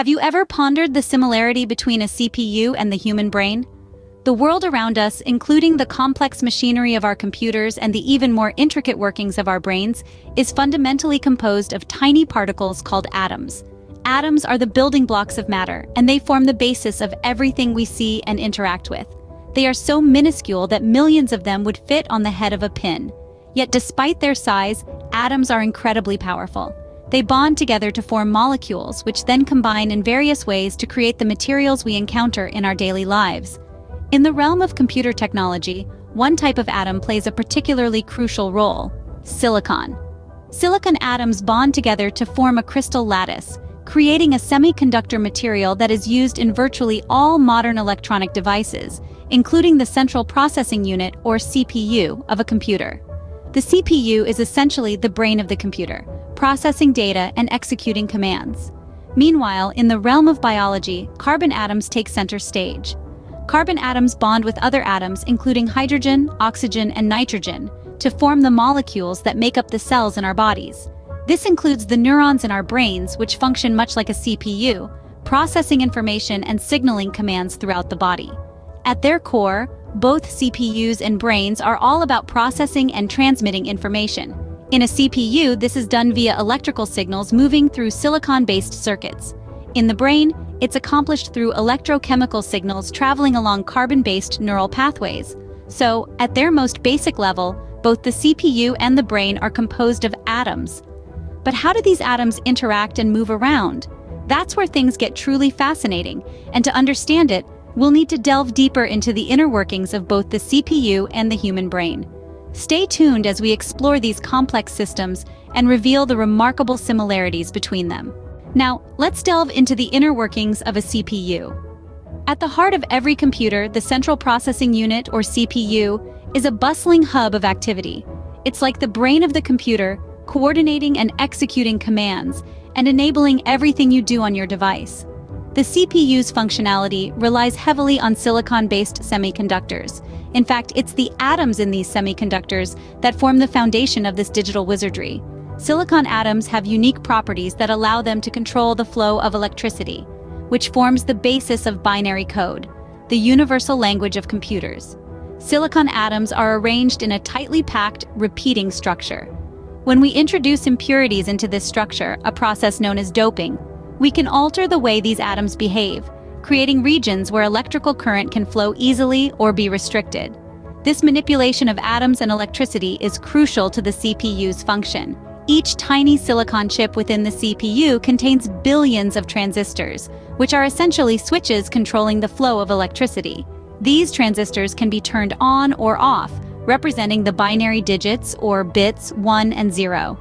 Have you ever pondered the similarity between a CPU and the human brain? The world around us, including the complex machinery of our computers and the even more intricate workings of our brains, is fundamentally composed of tiny particles called atoms. Atoms are the building blocks of matter, and they form the basis of everything we see and interact with. They are so minuscule that millions of them would fit on the head of a pin. Yet despite their size, atoms are incredibly powerful. They bond together to form molecules, which then combine in various ways to create the materials we encounter in our daily lives. In the realm of computer technology, one type of atom plays a particularly crucial role: silicon. Silicon atoms bond together to form a crystal lattice, creating a semiconductor material that is used in virtually all modern electronic devices, including the central processing unit, or CPU, of a computer. The CPU is essentially the brain of the computer, processing data and executing commands. Meanwhile, in the realm of biology, carbon atoms take center stage. Carbon atoms bond with other atoms, including hydrogen, oxygen, and nitrogen, to form the molecules that make up the cells in our bodies. This includes the neurons in our brains, which function much like a CPU, processing information and signaling commands throughout the body. At their core, both CPUs and brains are all about processing and transmitting information. In a CPU, this is done via electrical signals moving through silicon-based circuits. In the brain, it's accomplished through electrochemical signals traveling along carbon-based neural pathways. So, at their most basic level, both the CPU and the brain are composed of atoms. But how do these atoms interact and move around? That's where things get truly fascinating, and to understand it, we'll need to delve deeper into the inner workings of both the CPU and the human brain. Stay tuned as we explore these complex systems and reveal the remarkable similarities between them. Now, let's delve into the inner workings of a CPU. At the heart of every computer, the central processing unit, or CPU, is a bustling hub of activity. It's like the brain of the computer, coordinating and executing commands, and enabling everything you do on your device. The CPU's functionality relies heavily on silicon-based semiconductors. In fact, it's the atoms in these semiconductors that form the foundation of this digital wizardry. Silicon atoms have unique properties that allow them to control the flow of electricity, which forms the basis of binary code, the universal language of computers. Silicon atoms are arranged in a tightly packed, repeating structure. When we introduce impurities into this structure, a process known as doping, we can alter the way these atoms behave, creating regions where electrical current can flow easily or be restricted. This manipulation of atoms and electricity is crucial to the CPU's function. Each tiny silicon chip within the CPU contains billions of transistors, which are essentially switches controlling the flow of electricity. These transistors can be turned on or off, representing the binary digits, or bits, 1 and 0.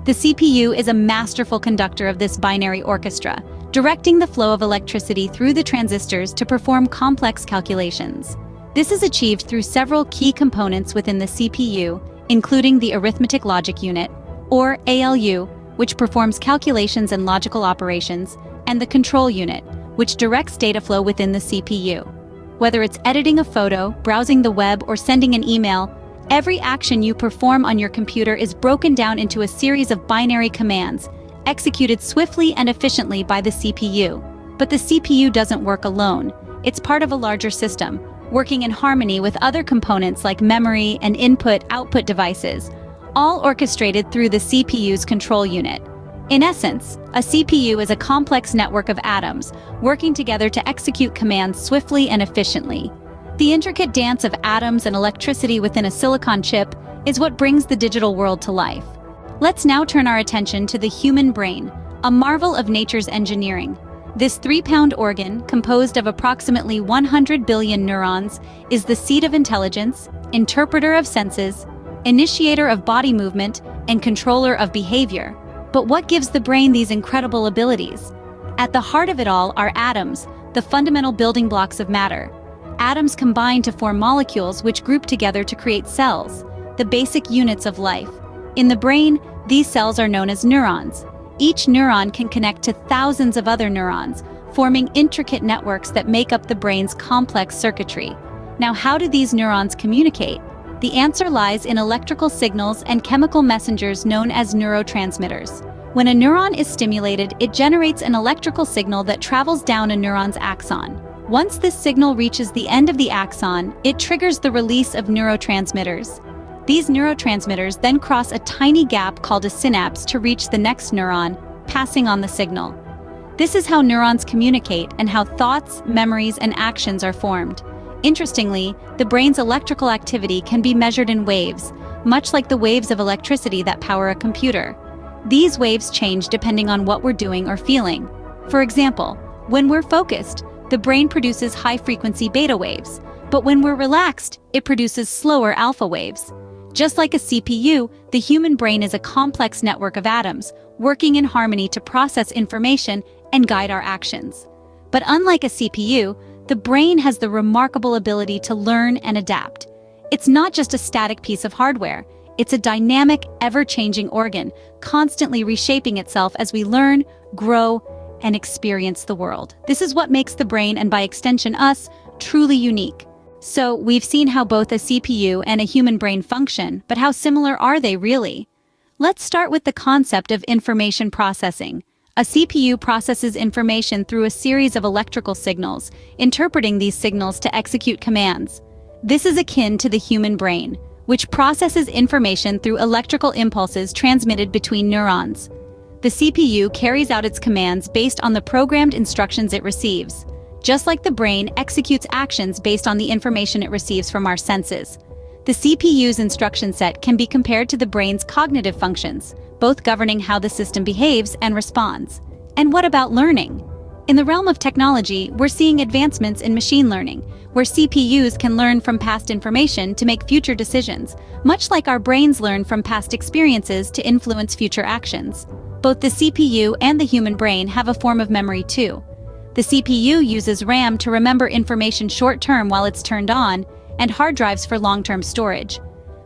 The CPU is a masterful conductor of this binary orchestra, directing the flow of electricity through the transistors to perform complex calculations. This is achieved through several key components within the CPU, including the arithmetic logic unit, or ALU, which performs calculations and logical operations, and the control unit, which directs data flow within the CPU. Whether it's editing a photo, browsing the web, or sending an email, every action you perform on your computer is broken down into a series of binary commands, executed swiftly and efficiently by the CPU. But the CPU doesn't work alone. It's part of a larger system, working in harmony with other components like memory and input-output devices, all orchestrated through the CPU's control unit. In essence, a CPU is a complex network of atoms, working together to execute commands swiftly and efficiently. The intricate dance of atoms and electricity within a silicon chip is what brings the digital world to life. Let's now turn our attention to the human brain, a marvel of nature's engineering. This 3-pound organ, composed of approximately 100 billion neurons, is the seat of intelligence, interpreter of senses, initiator of body movement, and controller of behavior. But what gives the brain these incredible abilities? At the heart of it all are atoms, the fundamental building blocks of matter. Atoms combine to form molecules which group together to create cells, the basic units of life. In the brain, these cells are known as neurons. Each neuron can connect to thousands of other neurons, forming intricate networks that make up the brain's complex circuitry. Now, how do these neurons communicate? The answer lies in electrical signals and chemical messengers known as neurotransmitters. When a neuron is stimulated, it generates an electrical signal that travels down a neuron's axon. Once this signal reaches the end of the axon, it triggers the release of neurotransmitters. These neurotransmitters then cross a tiny gap called a synapse to reach the next neuron, passing on the signal. This is how neurons communicate and how thoughts, memories, and actions are formed. Interestingly, the brain's electrical activity can be measured in waves, much like the waves of electricity that power a computer. These waves change depending on what we're doing or feeling. For example, when we're focused, the brain produces high-frequency beta waves, but when we're relaxed, it produces slower alpha waves. Just like a CPU, the human brain is a complex network of atoms, working in harmony to process information and guide our actions. But unlike a CPU, the brain has the remarkable ability to learn and adapt. It's not just a static piece of hardware. It's a dynamic, ever-changing organ, constantly reshaping itself as we learn, grow, and experience the world. This is what makes the brain, and by extension us, truly unique. So, we've seen how both a CPU and a human brain function, but how similar are they really? Let's start with the concept of information processing. A CPU processes information through a series of electrical signals, interpreting these signals to execute commands. This is akin to the human brain, which processes information through electrical impulses transmitted between neurons. The CPU carries out its commands based on the programmed instructions it receives, just like the brain executes actions based on the information it receives from our senses. The CPU's instruction set can be compared to the brain's cognitive functions, both governing how the system behaves and responds. And what about learning? In the realm of technology, we're seeing advancements in machine learning, where CPUs can learn from past information to make future decisions, much like our brains learn from past experiences to influence future actions. Both the CPU and the human brain have a form of memory too. The CPU uses RAM to remember information short-term while it's turned on, and hard drives for long-term storage.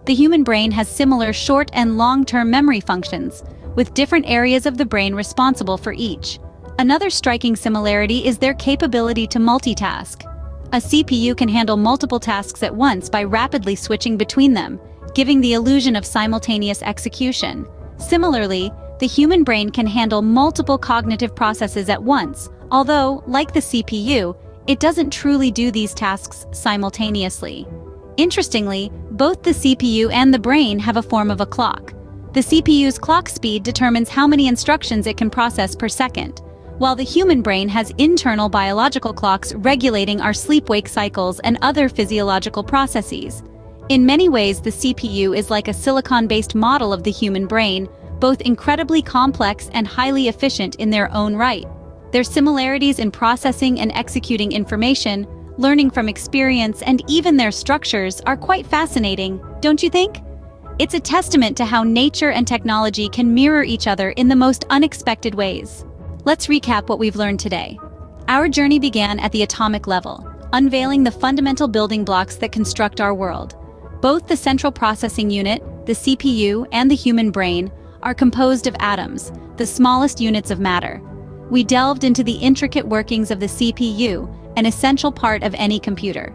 The human brain has similar short and long-term memory functions, with different areas of the brain responsible for each. Another striking similarity is their capability to multitask. A CPU can handle multiple tasks at once by rapidly switching between them, giving the illusion of simultaneous execution. Similarly, the human brain can handle multiple cognitive processes at once, although, like the CPU, it doesn't truly do these tasks simultaneously. Interestingly, both the CPU and the brain have a form of a clock. The CPU's clock speed determines how many instructions it can process per second, while the human brain has internal biological clocks regulating our sleep-wake cycles and other physiological processes. In many ways, the CPU is like a silicon-based model of the human brain, both incredibly complex and highly efficient in their own right. Their similarities in processing and executing information, learning from experience, and even their structures are quite fascinating, don't you think? It's a testament to how nature and technology can mirror each other in the most unexpected ways. Let's recap what we've learned today. Our journey began at the atomic level, unveiling the fundamental building blocks that construct our world. Both the central processing unit, the CPU, and the human brain are composed of atoms, the smallest units of matter. We delved into the intricate workings of the CPU, an essential part of any computer.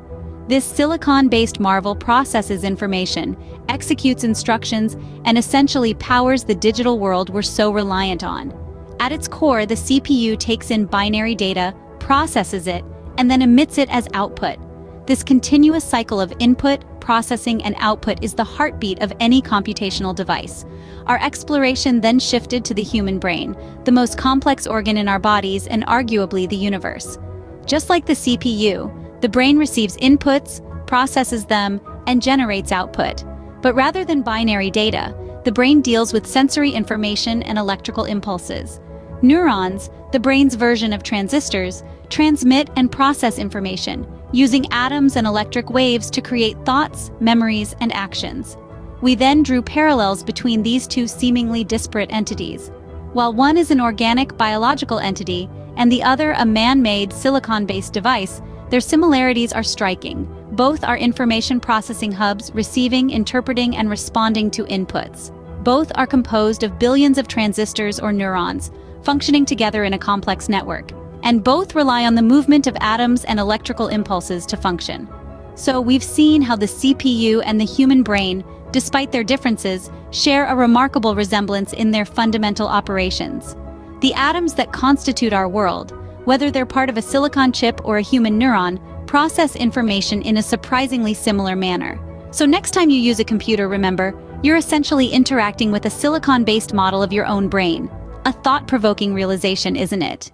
This silicon-based marvel processes information, executes instructions, and essentially powers the digital world we're so reliant on. At its core, the CPU takes in binary data, processes it, and then emits it as output. This continuous cycle of input, processing, and output is the heartbeat of any computational device. Our exploration then shifted to the human brain, the most complex organ in our bodies and arguably the universe. Just like the CPU, the brain receives inputs, processes them, and generates output. But rather than binary data, the brain deals with sensory information and electrical impulses. Neurons, the brain's version of transistors, transmit and process information, using atoms and electric waves to create thoughts, memories, and actions. We then drew parallels between these two seemingly disparate entities. While one is an organic biological entity and the other a man-made silicon-based device, their similarities are striking. Both are information processing hubs, receiving, interpreting, and responding to inputs. Both are composed of billions of transistors or neurons, functioning together in a complex network. And both rely on the movement of atoms and electrical impulses to function. So we've seen how the CPU and the human brain despite their differences, share a remarkable resemblance in their fundamental operations. The atoms that constitute our world, whether they're part of a silicon chip or a human neuron, process information in a surprisingly similar manner. So next time you use a computer, remember, you're essentially interacting with a silicon-based model of your own brain. A thought-provoking realization, isn't it?